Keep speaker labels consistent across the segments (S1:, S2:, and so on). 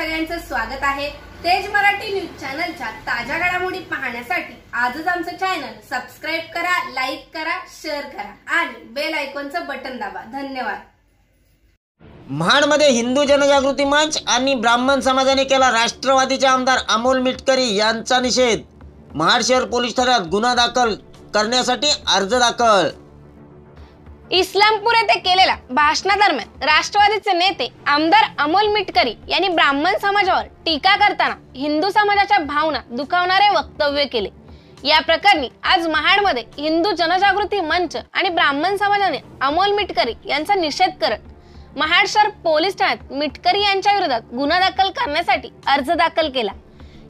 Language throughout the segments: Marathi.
S1: सगळ्यांचं स्वागत आहे। तेज मराठी न्यूज चॅनलच्या ताज्या घडामोडी पाहण्यासाठी आजच आमचं चॅनल सबस्क्राइब करा, लाईक करा, शेअर करा आणि बेल आयकॉनचं बटन दाबा। धन्यवाद।
S2: महाडमध्ये हिंदू जनजागृती मंच आणि ब्राह्मण समाजाने केला राष्ट्रवादीचे आमदार अमोल मिटकरी यांचा निषेध। महाड शहर पोलीस ठाण्यात गुन्हा दाखल करण्यासाठी अर्ज दाखल।
S3: इस्लामपूर येथे केलेल्या भाषणादरम्यान राष्ट्रवादीचे नेते आमदार अमोल मिटकरी यांनी ब्राह्मण समाजावर टीका करताना हिंदू समाजाच्या भावना दुखावणारे वक्तव्य केले। या प्रकरणी आज महाडमध्ये हिंदू जनजागृती मंच आणि ब्राह्मण समाजाने अमोल मिटकरी यांचा निषेध करत महाड शहर पोलीस ठाण्यात मिटकरी यांच्या विरोधात गुन्हा दाखल करण्यासाठी अर्ज दाखल केला।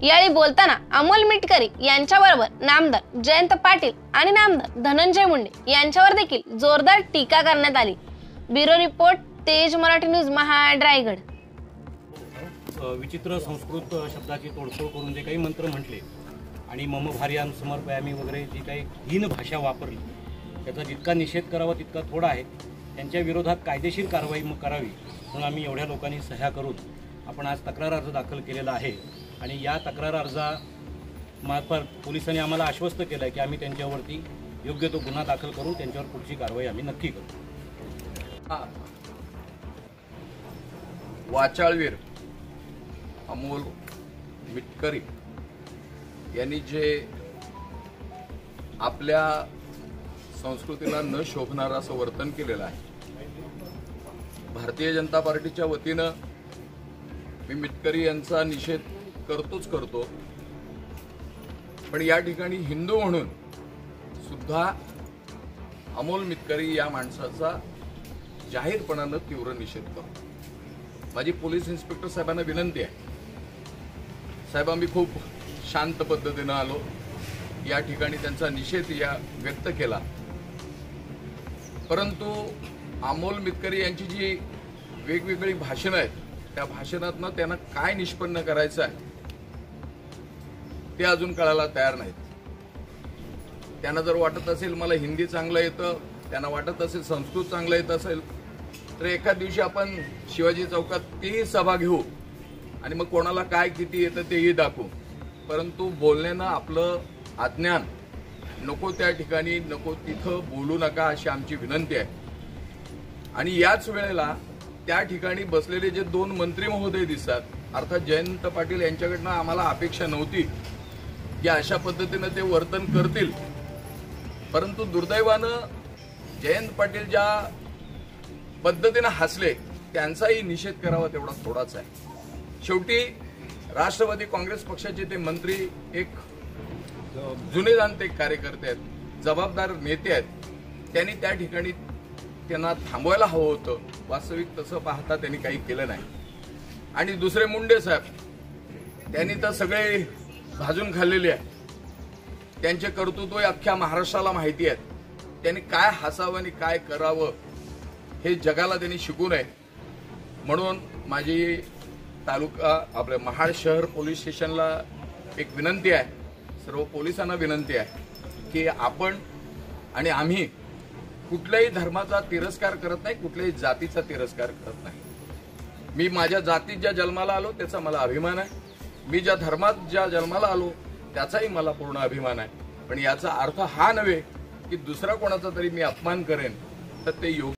S3: यावेळी बोलताना अमोल मिटकरी यांच्याबरोबर नामदार जयंत पाटील आणि नामदार धनंजय मुंडे यांच्यावर देखील जोरदार टीका करण्यात आली। ब्युरो रिपोर्ट, तेज मराठी न्यूज, महाड, रायगड।
S4: विचित्र संस्कृत शब्दाची तोडफोड करून जे काही मंत्र म्हटले आणि मम भार्यां समर्पयामी वगैरे जी काही हीन भाषा वापरली त्याचा जितका निषेध करावा तितका थोडा आहे। त्यांच्या विरोधात कायदेशीर कारवाई करावी म्हणून आम्ही एवढ्या लोकांनी सह्या करून आपण आज तक्रार अर्ज दाखल केलेला आहे आणि या तक्रार अर्जामार्फत पोलिसांनी आम्हाला आश्वस्त केलं की आम्ही त्यांच्यावरती योग्य तो गुन्हा दाखल करून त्यांच्यावर पुढची कारवाई आम्ही नक्की करू।
S5: वाचाळवीर अमोल मिटकरी यांनी जे आपल्या संस्कृतीला न शोभणारं असं वर्तन केलेलं आहे, भारतीय जनता पार्टीच्या वतीनं मी मिटकरी यांचा निषेध करतो, पण या ठिकाणी हिंदू म्हणून सुद्धा अमोल मिटकरी या माणसाचा जाहीरपणानं तीव्र निषेध करतो। माझी पोलीस इन्स्पेक्टर साहेबांना विनंती आहे, साहेब आम्ही खूप शांत पद्धतीनं आलो, या ठिकाणी त्यांचा निषेध व्यक्त केला, परंतु अमोल मिटकरी यांची जी वेगवेगळी भाषणं आहेत त्या भाषणातनं त्यांना काय निष्पन्न करायचं आहे ते अजून कळायला तयार नाहीत। त्यांना जर वाटत असेल मला हिंदी चांगलं येतं, त्यांना वाटत असेल संस्कृत चांगलं येत असेल तर एका दिवशी आपण शिवाजी चौकात ती सभा घेऊ आणि मग कोणाला काय किती येतं तेही दाखवू, परंतु बोलण्यानं आपलं अज्ञान नको त्या ठिकाणी नको तिथं बोलू नका अशी आमची विनंती आहे। आणि याच वेळेला त्या ठिकाणी बसलेले जे दोन मंत्री महोदय दिसतात, अर्थात जयंत पाटील यांच्याकडनं आम्हाला अपेक्षा नव्हती की अशा पद्धतीनं ते वर्तन करतील, परंतु दुर्दैवानं जयंत पाटील ज्या पद्धतीनं हसले त्यांचाही निषेध करावा तेवढा थोडाच आहे। शेवटी राष्ट्रवादी काँग्रेस पक्षाचे ते मंत्री एक जुने जाणते कार्यकर्ते आहेत, जबाबदार नेते आहेत, त्यांनी त्या ठिकाणी त्यांना थांबवायला हवं होतं, वास्तविक तसं पाहता त्यांनी काही केलं नाही। आणि दुसरे मुंडे साहेब त्यांनी तर सगळे भाजून खाल्लेले आहे, त्यांचे कर्तृत्व अख्ख्या महाराष्ट्राला माहिती आहेत, त्यांनी काय हसावं आणि काय करावं हे जगाला त्यांनी शिकू नये म्हणून माझी तालुका आपल्या महाड शहर पोलीस स्टेशनला एक विनंती आहे, सर्व पोलिसांना विनंती आहे की आपण आणि आम्ही कुठल्याही धर्माचा तिरस्कार करत नाही, कुठल्याही जातीचा तिरस्कार करत नाही। मी माझ्या जातीत ज्या जन्माला आलो त्याचा मला अभिमान आहे, मी ज्या धर्मात ज्या जन्माला आलो त्याचाही मला पूर्ण अभिमान आहे, पण याचा अर्थ हा नव्हे की दुसरा कोणाचा तरी मी अपमान करेन तर ते योग्य